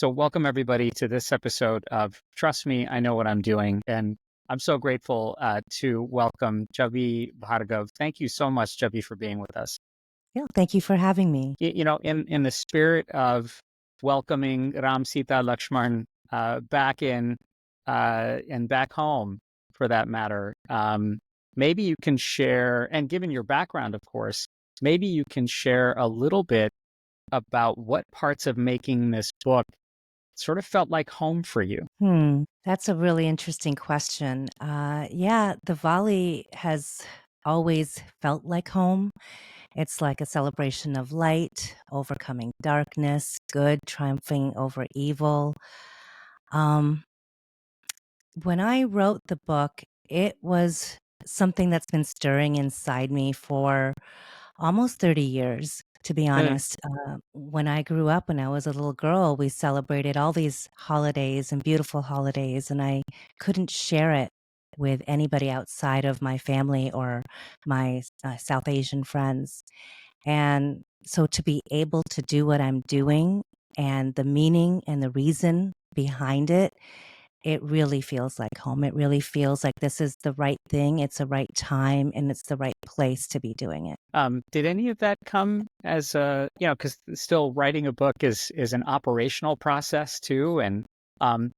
So, welcome everybody to this episode of Trust Me, I Know What I'm Doing. And I'm so grateful to welcome Chhavi Bhargav. Thank you so much, Chhavi, for being with us. Yeah, thank you for having me. In the spirit of welcoming Ram Sita Lakshman back in and back home, for that matter, maybe you can share, and given your background, of course, maybe you can share a little bit about what parts of making this book sort of felt like home for you. That's a really interesting question. Yeah, Diwali has always felt like home. It's like a celebration of light, overcoming darkness, good triumphing over evil. Um, when I wrote the book, it was something that's been stirring inside me for almost 30 years, to be Mm. honest. When I grew up, when I was a little girl, we celebrated all these holidays and beautiful holidays, and I couldn't share it with anybody outside of my family or my South Asian friends. And so to be able to do what I'm doing and the meaning and the reason behind it, it really feels like home. It really feels like this is the right thing. It's the right time and it's the right place to be doing it. Did any of that come as a, because still writing a book is an operational process too, and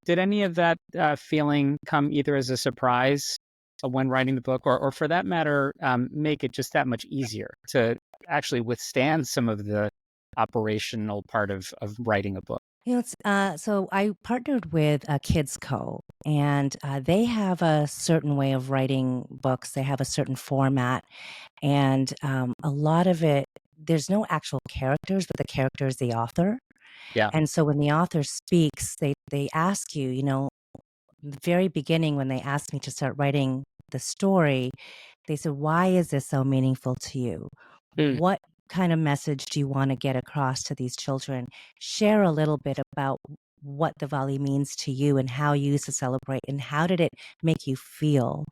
did any of that feeling come either as a surprise when writing the book, or for that matter, make it just that much easier to actually withstand some of the operational part of writing a book? So I partnered with Kids Co. And they have a certain way of writing books. They have a certain format. And a lot of it, there's no actual characters, but the character is the author. Yeah. And so when the author speaks, they ask you, the very beginning when they asked me to start writing the story, they said, "Why is this so meaningful to you? Mm. What kind of message do you want to get across to these children? Share a little bit about what Diwali means to you and how you used to celebrate, and how did it make you feel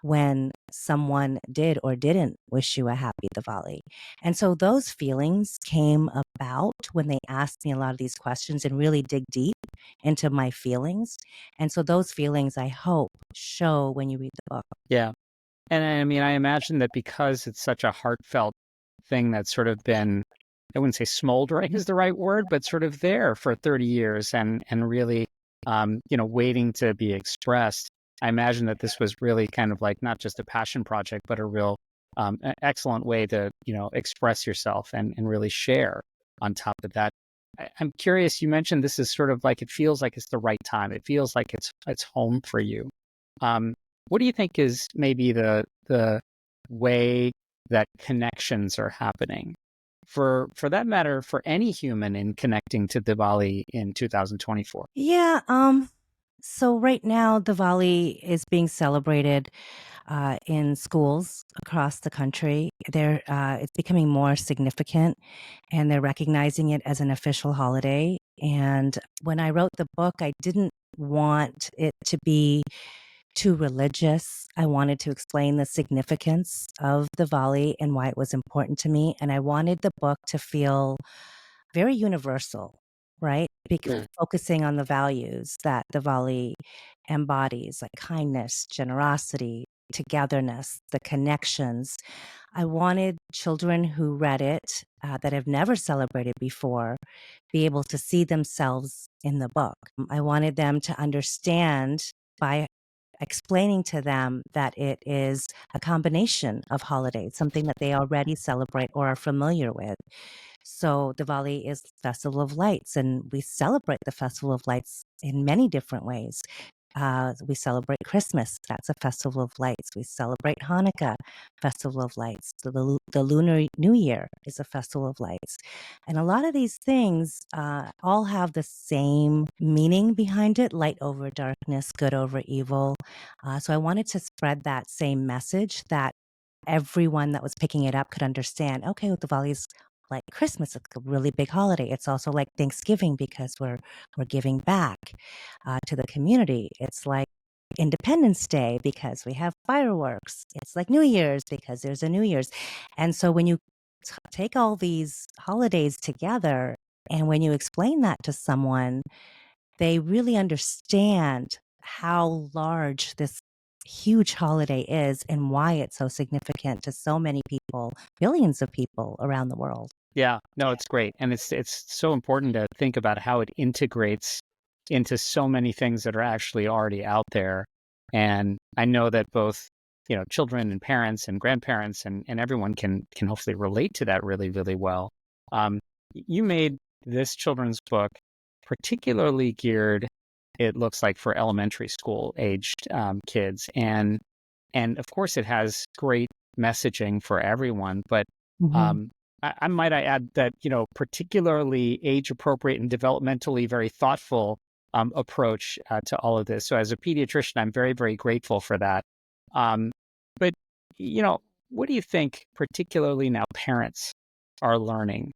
when someone did or didn't wish you a happy Diwali?" And so those feelings came about when they asked me a lot of these questions and really dig deep into my feelings. And so those feelings, I hope, show when you read the book. Yeah. And I mean, I imagine that because it's such a heartfelt thing that's sort of been, I wouldn't say smoldering is the right word, but sort of there for 30 years and really, waiting to be expressed. I imagine that this was really kind of like not just a passion project, but a real excellent way to, express yourself and really share on top of that. I'm curious, you mentioned this is sort of like, it feels like it's the right time. It feels like it's home for you. Um, what do you think is maybe the way that connections are happening? For that matter, for any human in connecting to Diwali in 2024. Yeah, so right now, Diwali is being celebrated in schools across the country. It's becoming more significant, and they're recognizing it as an official holiday. And when I wrote the book, I didn't want it to be too religious. I wanted to explain the significance of Diwali and why it was important to me. And I wanted the book to feel very universal, right? Mm. Focusing on the values that Diwali embodies, like kindness, generosity, togetherness, the connections. I wanted children who read it that have never celebrated before be able to see themselves in the book. I wanted them to understand by explaining to them that it is a combination of holidays, something that they already celebrate or are familiar with. So Diwali is Festival of Lights, and we celebrate the Festival of Lights in many different ways. We celebrate Christmas. That's a festival of lights. We celebrate Hanukkah, festival of lights. The Lunar New Year is a festival of lights. And a lot of these things all have the same meaning behind it: light over darkness, good over evil. So I wanted to spread that same message that everyone that was picking it up could understand. Okay, well, Diwali is like Christmas, it's a really big holiday. It's also like Thanksgiving because we're giving back to the community. It's like Independence Day because we have fireworks. It's like New Year's because there's a New Year's. And so when you take all these holidays together And when you explain that to someone, they really understand how large this huge holiday is and why it's so significant to so many people, billions of people around the world. Yeah, no, it's great. And it's so important to think about how it integrates into so many things that are actually already out there. And I know that both, children and parents and grandparents and everyone can hopefully relate to that really, really well. You made this children's book particularly geared, it looks like, for elementary school aged kids. And of course it has great messaging for everyone, but Mhm. um I might I add that, particularly age appropriate and developmentally very thoughtful approach to all of this. So as a pediatrician, I'm very, very grateful for that. Um, but, you know, what do you think, particularly now parents are learning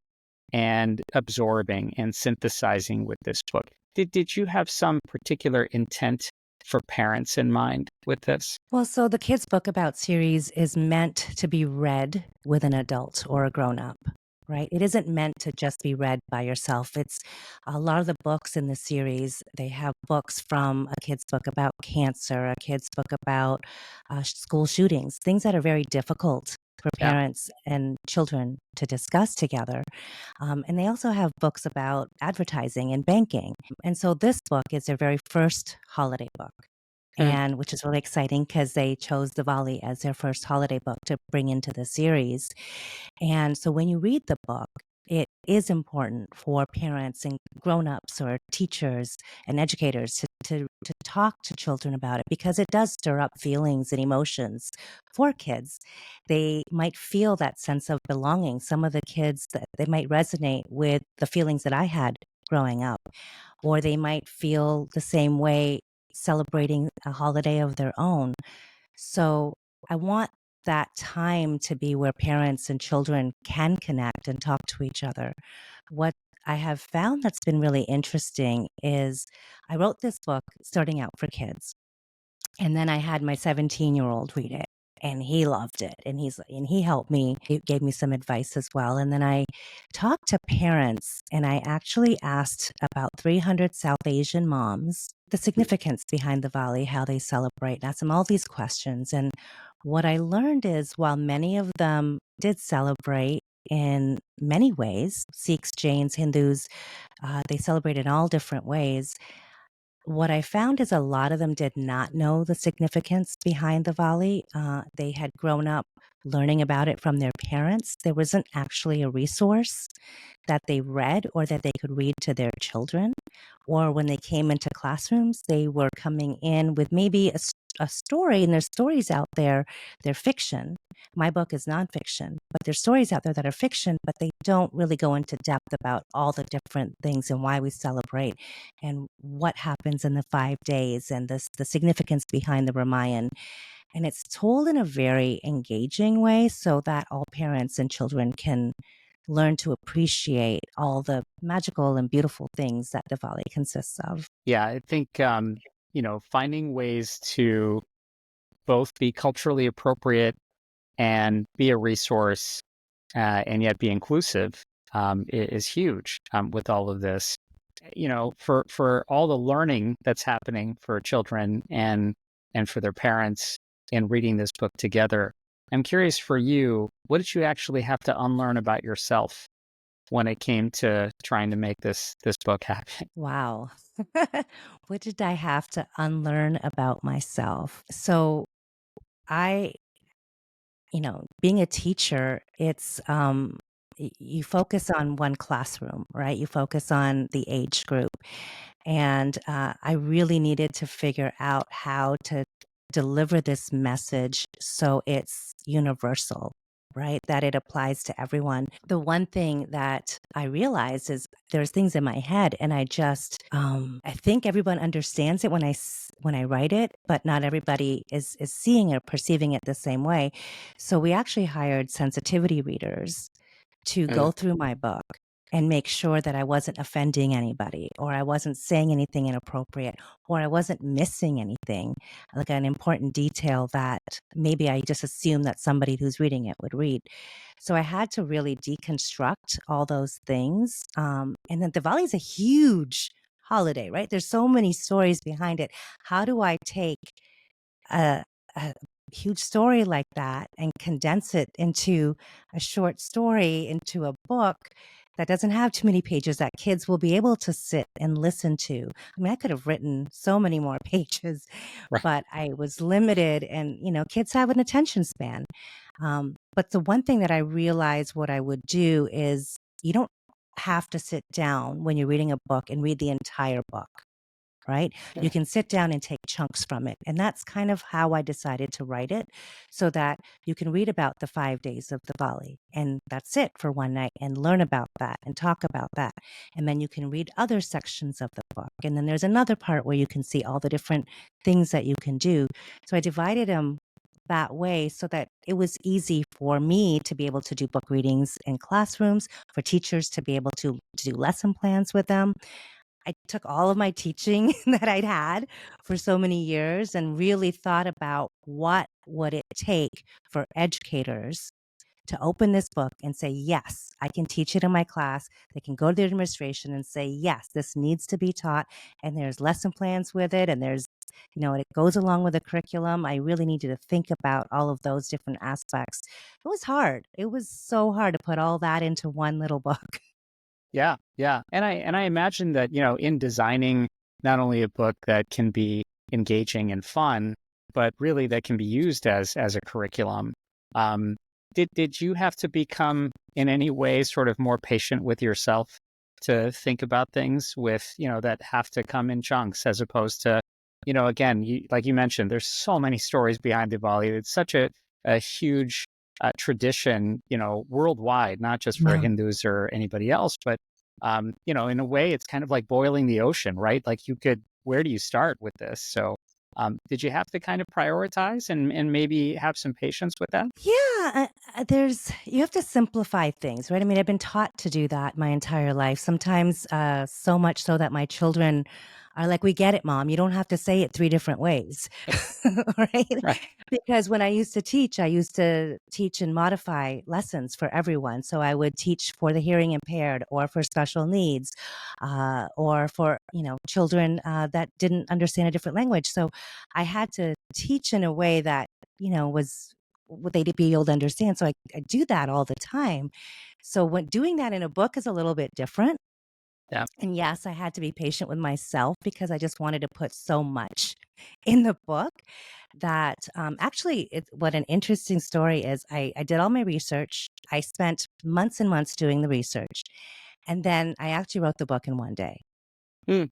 and absorbing and synthesizing with this book? Did you have some particular intent for parents in mind with this? Well, so the Kids Book About series is meant to be read with an adult or a grown up, right? It isn't meant to just be read by yourself. It's a lot of the books in the series, they have books from a kid's book about cancer, a kid's book about school shootings, things that are very difficult for Yeah. parents and children to discuss together. And they also have books about advertising and banking. And so this book is their very first holiday book, Mm. and which is really exciting because they chose Diwali as their first holiday book to bring into the series. And so when you read the book, it is important for parents and grown-ups or teachers and educators to talk to children about it because it does stir up feelings and emotions for kids. They might feel that sense of belonging. Some of the kids that they might resonate with the feelings that I had growing up, or they might feel the same way celebrating a holiday of their own. So I want that time to be where parents and children can connect and talk to each other. What I have found that's been really interesting is I wrote this book starting out for kids. And then I had my 17-year-old read it, and he loved it, and he helped me. He gave me some advice as well, and then I talked to parents, and I actually asked about 300 South Asian moms the significance behind the Diwali, how they celebrate, and asked them all these questions, and what I learned is while many of them did celebrate in many ways, Sikhs, Jains, Hindus, they celebrate in all different ways. What I found is a lot of them did not know the significance behind the volley. They had grown up learning about it from their parents. There wasn't actually a resource that they read or that they could read to their children. Or when they came into classrooms, they were coming in with maybe a story, and there's stories out there, they're fiction. My book is nonfiction, but there's stories out there that are fiction, but they don't really go into depth about all the different things and why we celebrate and what happens in the 5 days and the significance behind the Ramayan. And it's told in a very engaging way so that all parents and children can learn to appreciate all the magical and beautiful things that Diwali consists of. Yeah, I think finding ways to both be culturally appropriate and be a resource and yet be inclusive is huge with all of this. For all the learning that's happening for children and for their parents in reading this book together, I'm curious for you, what did you actually have to unlearn about yourself when it came to trying to make this book happen? Wow. What did I have to unlearn about myself? So I, being a teacher, it's you focus on one classroom, right? You focus on the age group. And I really needed to figure out how to deliver this message so it's universal, right? That it applies to everyone. The one thing that I realized is there's things in my head, and I think everyone understands it when I write it, but not everybody is seeing or perceiving it the same way. So we actually hired sensitivity readers to Mm. go through my book. and make sure that I wasn't offending anybody, or I wasn't saying anything inappropriate, or I wasn't missing anything, like an important detail that maybe I just assumed that somebody who's reading it would read. So I had to really deconstruct all those things. And then Diwali is a huge holiday, right? There's so many stories behind it. How do I take a, a huge story like that and condense it into a short story, into a book that doesn't have too many pages that kids will be able to sit and listen to? I mean, I could have written so many more pages, Right. but I was limited, and kids have an attention span. But the one thing that I realized what I would do is you don't have to sit down when you're reading a book and read the entire book, right? You Yeah. can sit down and take chunks from it. And that's kind of how I decided to write it, so that you can read about the 5 days of Diwali, and that's it for one night, and learn about that and talk about that. And then you can read other sections of the book. And then there's another part where you can see all the different things that you can do. So I divided them that way so that it was easy for me to be able to do book readings in classrooms, for teachers to be able to do lesson plans with them. I took all of my teaching that I'd had for so many years and really thought about what would it take for educators to open this book and say, yes, I can teach it in my class. They can go to the administration and say, yes, this needs to be taught. And there's lesson plans with it. And it goes along with the curriculum. I really needed to think about all of those different aspects. It was hard. It was so hard to put all that into one little book. Yeah, yeah. And I imagine that, in designing not only a book that can be engaging and fun, but really that can be used as a curriculum. Um, did you have to become in any way sort of more patient with yourself to think about things with, that have to come in chunks as opposed to, again, like you mentioned, there's so many stories behind Diwali. It's such a huge tradition, worldwide, not just for Yeah. Hindus or anybody else, but in a way, it's kind of like boiling the ocean, right? Like where do you start with this? So, did you have to kind of prioritize and maybe have some patience with that? Yeah, you have to simplify things, right? I mean, I've been taught to do that my entire life. Sometimes, so much so that my children are like, "We get it, mom. You don't have to say it three different ways," right? Right. Because when I used to teach and modify lessons for everyone. So I would teach for the hearing impaired, or for special needs, or for children that didn't understand a different language. So I had to teach in a way that was what they'd be able to understand. So I do that all the time. So when doing that in a book is a little bit different. Yeah. And yes, I had to be patient with myself because I just wanted to put so much in the book that actually, what an interesting story is. I did all my research. I spent months and months doing the research. And then I actually wrote the book in one day. Mm,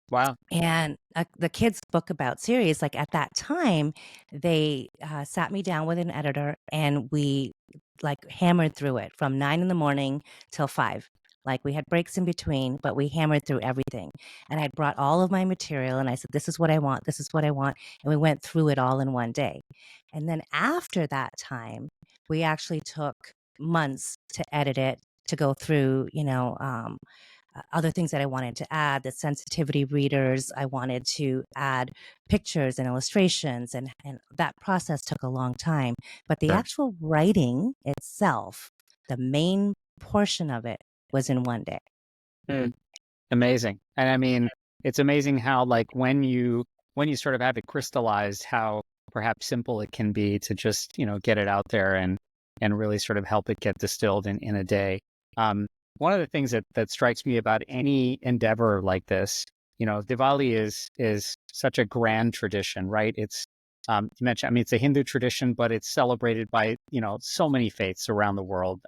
wow. And the kids' book about series, like at that time, they sat me down with an editor, and we like hammered through it from 9 in the morning till 5. Like we had breaks in between, but we hammered through everything. And I brought all of my material, and I said, "This is what I want. This is what I want." And we went through it all in one day. And then after that time, we actually took months to edit it, to go through, other things that I wanted to add, the sensitivity readers. I wanted to add pictures and illustrations, and that process took a long time. But the Sure. actual writing itself, the main portion of it, was in one day. Mm, amazing. And I mean, it's amazing how like when you sort of have it crystallized, how perhaps simple it can be to just, get it out there and really sort of help it get distilled in a day. Um, One of the things that strikes me about any endeavor like this, Diwali is such a grand tradition, right? It's you mentioned, I mean, it's a Hindu tradition, but it's celebrated by, so many faiths around the world.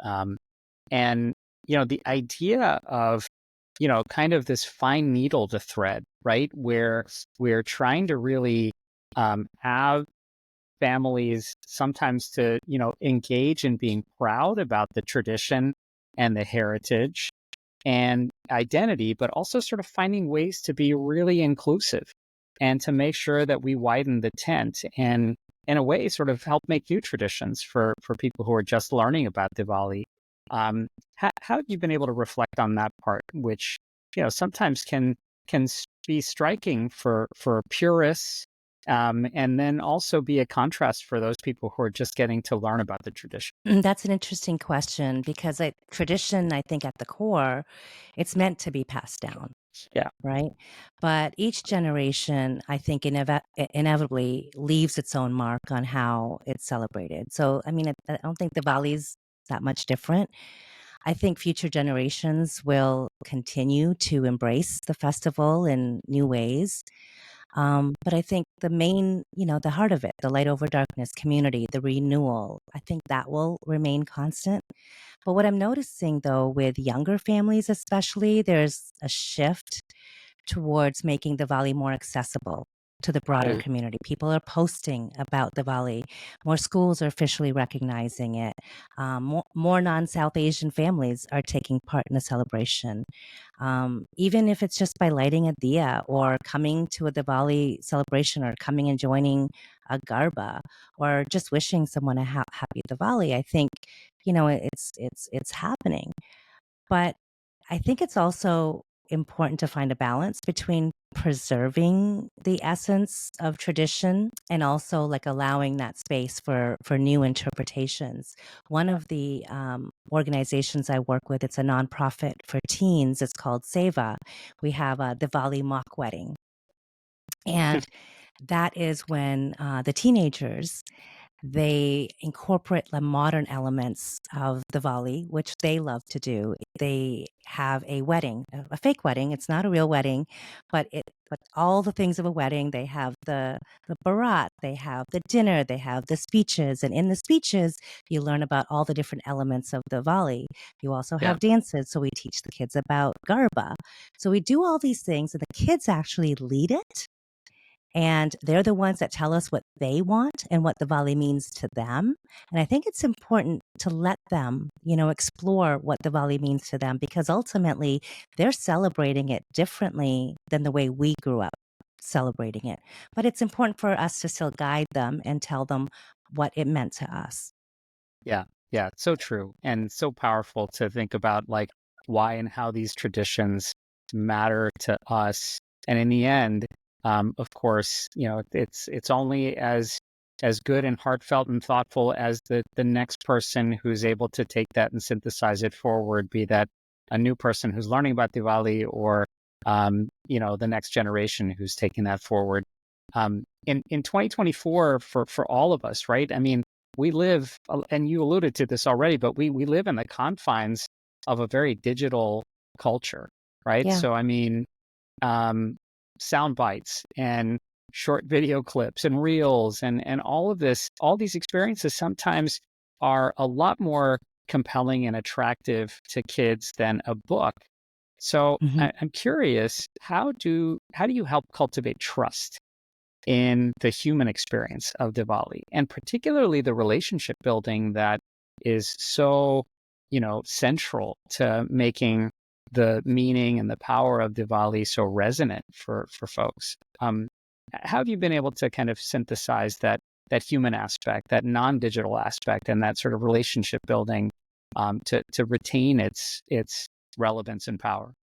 And, the idea of, kind of this fine needle to thread, right? Where we're trying to really have families sometimes to, engage in being proud about the tradition and the heritage and identity, but also sort of finding ways to be really inclusive and to make sure that we widen the tent and in a way sort of help make new traditions for people who are just learning about Diwali. How have you been able to reflect on that part, which sometimes be striking for purists, and then also be a contrast for those people who are just getting to learn about the tradition? That's an interesting question because tradition, I think at the core, it's meant to be passed down, Yeah, right? But each generation, I think, inevitably leaves its own mark on how it's celebrated. So, I mean, I don't think Diwali's that much different. I think future generations will continue to embrace the festival in new ways. But I think the heart of it, the light over darkness community, the renewal, I think that will remain constant. But what I'm noticing though, with younger families especially, there's a shift towards making Diwali more accessible to the broader right. community. People are posting about Diwali. More schools are officially recognizing it. More non South Asian families are taking part in the celebration. Even if it's just by lighting a diya or coming to a Diwali celebration or coming and joining a garba or just wishing someone a happy Diwali, I think it's happening. But I think it's also important to find a balance between preserving the essence of tradition and also like allowing that space for new interpretations. One of the organizations I work with, it's a nonprofit for teens. It's called Seva. We have a Diwali mock wedding, and that is when the teenagers they incorporate the modern elements of Diwali, which they love to do. They have a wedding, a fake wedding. It's not a real wedding, but all the things of a wedding. They have the barat, they have the dinner, they have the speeches, and in the speeches you learn about all the different elements of Diwali. You also Yeah. have dances, so we teach the kids about Garba. So we do all these things, and the kids actually lead it, and they're the ones that tell us what they want and what Diwali means to them. And I think it's important to let them, explore what Diwali means to them because ultimately they're celebrating it differently than the way we grew up celebrating it. But it's important for us to still guide them and tell them what it meant to us. Yeah, yeah, so true and so powerful to think about like why and how these traditions matter to us. And in the end, of course, it's only as good and heartfelt and thoughtful as the next person who's able to take that and synthesize it forward, be that a new person who's learning about Diwali or the next generation who's taking that forward. In 2024 for all of us, right? I mean, we live, and you alluded to this already, but we live in the confines of a very digital culture, right? Yeah. So, I mean, um, sound bites and short video clips and reels and all of this, all these experiences sometimes are a lot more compelling and attractive to kids than a book. So Mhm. I'm curious, how do you help cultivate trust in the human experience of Diwali, and particularly the relationship building that is so, central to making the meaning and the power of Diwali so resonant for folks. How have you been able to kind of synthesize that human aspect, that non-digital aspect, and that sort of relationship building to retain its relevance and power?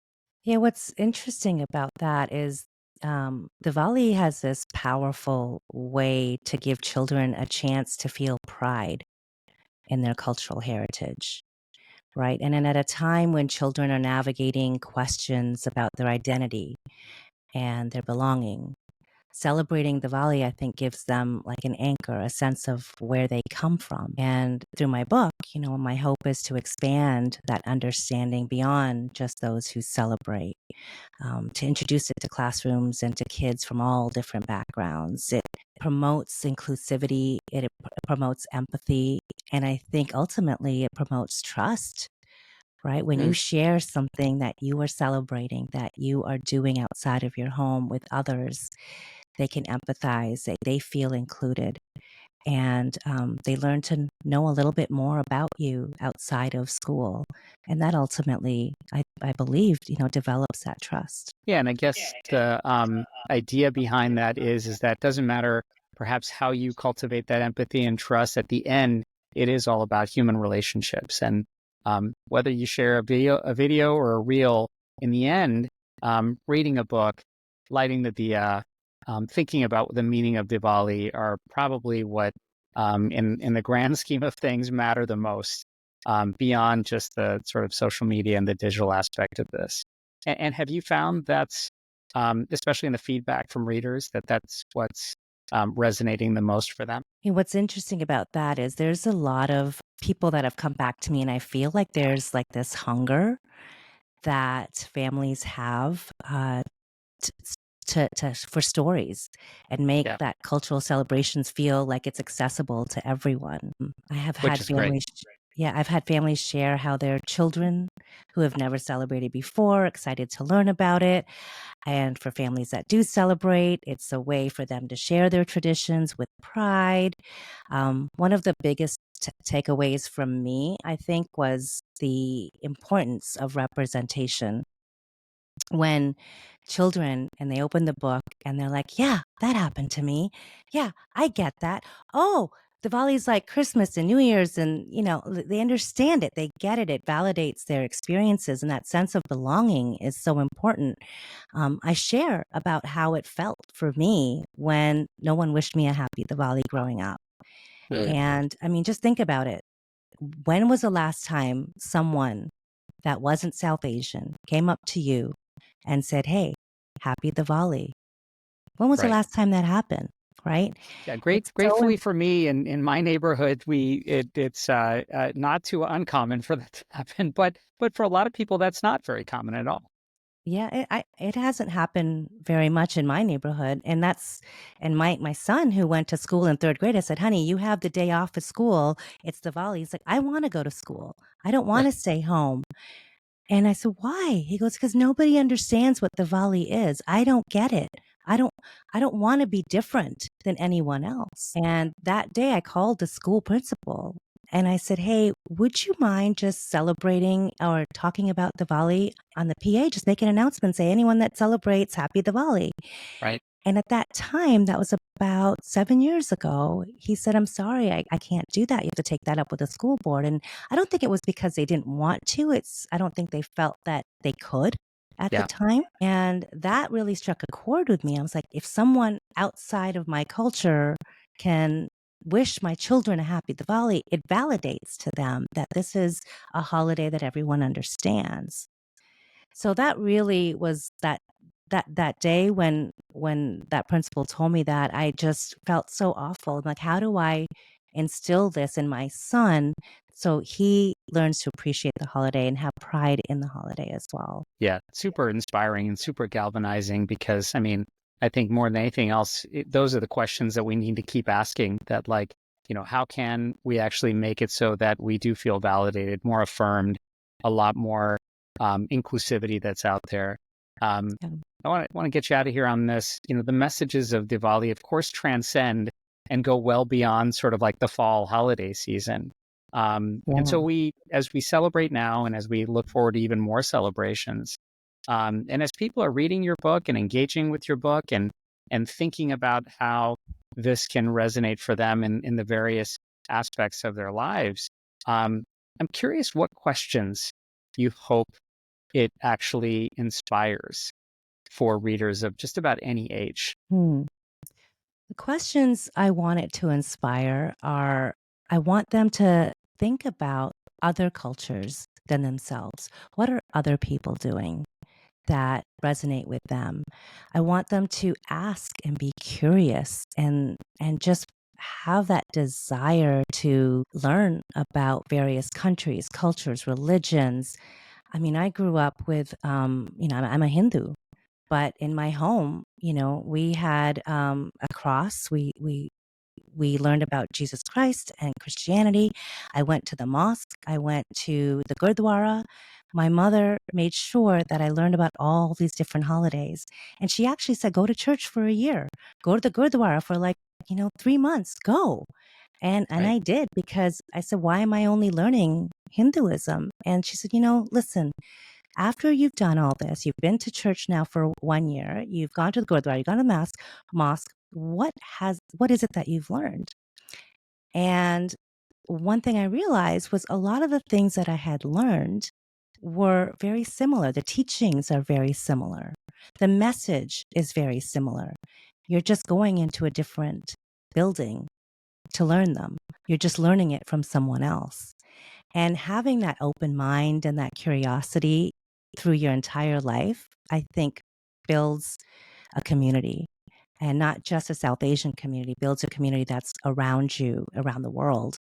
Yeah, what's interesting about that is Diwali has this powerful way to give children a chance to feel pride in their cultural heritage, right? And then at a time when children are navigating questions about their identity and their belonging, celebrating Diwali, I think, gives them like an anchor, a sense of where they come from. And through my book, my hope is to expand that understanding beyond just those who celebrate, to introduce it to classrooms and to kids from all different backgrounds. It promotes inclusivity, it promotes empathy, and I think ultimately it promotes trust. Right? When you Mm. share something that you are celebrating, that you are doing outside of your home with others, they can empathize, they feel included, and they learn to know a little bit more about you outside of school. And that ultimately, I believe, develops that trust. Yeah, and I guess the idea behind that is that it doesn't matter perhaps how you cultivate that empathy and trust. At the end, it is all about human relationships, and whether you share a video or a reel, in the end, reading a book, lighting the diya, thinking about the meaning of Diwali are probably what, in the grand scheme of things, matter the most, beyond just the sort of social media and the digital aspect of this. And have you found that's, especially in the feedback from readers, that that's what's resonating the most for them? And what's interesting about that is there's a lot of people that have come back to me, and I feel like there's like this hunger that families have t- for stories and make Yeah, that cultural celebrations feel like it's accessible to everyone. I have which had is great. families, yeah, I've had families share how their children who have never celebrated before excited to learn about it. And for families that do celebrate, it's a way for them to share their traditions with pride. One of the biggest takeaways from me, I think, was the importance of representation. When children and they open the book and they're like, yeah, that happened to me. Yeah, I get that. Oh, Diwali's like Christmas and New Year's, and they understand it, they get it, it validates their experiences, and that sense of belonging is so important. I share about how it felt for me when no one wished me a happy Diwali growing up. And I mean, just think about it. When was the last time someone that wasn't South Asian came up to you and said, hey, happy Diwali? When was the Right. last time that happened? Right? Yeah, It's so gratefully for me, in my neighborhood, it's not too uncommon for that to happen, but for a lot of people, that's not very common at all. yeah, it hasn't happened very much in my neighborhood, and my son who went to school in third grade. I said, "Honey, you have the day off of school. It's Diwali." He's like, "I want to go to school. I don't want Right, to stay home." And I said, "Why?" He goes, "Because nobody understands what Diwali is. I don't get it. I don't I don't want to be different than anyone else." And that day I called the school principal and I said, "Hey, would you mind just celebrating or talking about Diwali on the PA? Just make an announcement, say anyone that celebrates happy Diwali." right. And at that time, that was about 7 years ago, he said, I'm sorry, I can't do that. You have to take that up with the school board. And I don't think it was because they didn't want to. I don't think they felt that they could at the Yeah, time. And that really struck a chord with me. I was like, if someone outside of my culture can wish my children a happy Diwali, it validates to them that this is a holiday that everyone understands. So that really was that day when that principal told me that, I just felt so awful. I'm like, how do I instill this in my son so he learns to appreciate the holiday and have pride in the holiday as well? yeah. Super inspiring and super galvanizing because, I mean, I think more than anything else, those are the questions that we need to keep asking. That, like, how can we actually make it so that we do feel validated, more affirmed, a lot more inclusivity that's out there. Um, Yeah. I want to get you out of here on this. The messages of Diwali, of course, transcend and go well beyond sort of like the fall holiday season. And Yeah. so as we celebrate now, and as we look forward to even more celebrations, and as people are reading your book and engaging with your book, and thinking about how this can resonate for them in the various aspects of their lives, I'm curious what questions you hope it actually inspires for readers of just about any age. Hmm. The questions I want it to inspire are, I want them to think about other cultures than themselves. What are other people doing that resonate with them? I want them to ask and be curious and just have that desire to learn about various countries, cultures, religions. I mean, I grew up with, I'm a Hindu, but in my home, we had a cross. We learned about Jesus Christ and Christianity. I went to the mosque. I went to the Gurdwara. My mother made sure that I learned about all these different holidays. And she actually said, go to church for a year, go to the Gurdwara for like, 3 months, go. And Right. I did, because I said, why am I only learning Hinduism? And she said, listen, after you've done all this, you've been to church now for 1 year, you've gone to the Gurdwara, you've gone to the mosque, what is it that you've learned? And one thing I realized was a lot of the things that I had learned were very similar. The teachings are very similar. The message is very similar. You're just going into a different building to learn them. You're just learning it from someone else. And having that open mind and that curiosity through your entire life, I think builds a community, and not just a South Asian community, builds a community that's around you, around the world.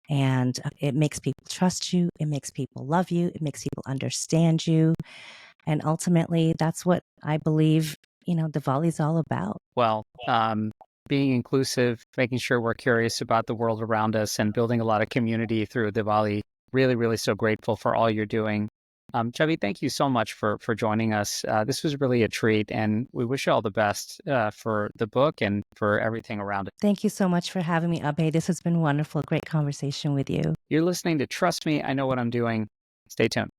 And it makes people trust you. It makes people love you. It makes people understand you. And ultimately, that's what I believe, Diwali is all about. Well, being inclusive, making sure we're curious about the world around us, and building a lot of community through Diwali. Really, really so grateful for all you're doing. Chhavi, thank you so much for joining us. This was really a treat, and we wish you all the best for the book and for everything around it. Thank you so much for having me, Abhay. This has been wonderful. Great conversation with you. You're listening to Trust Me, I Know What I'm Doing. Stay tuned.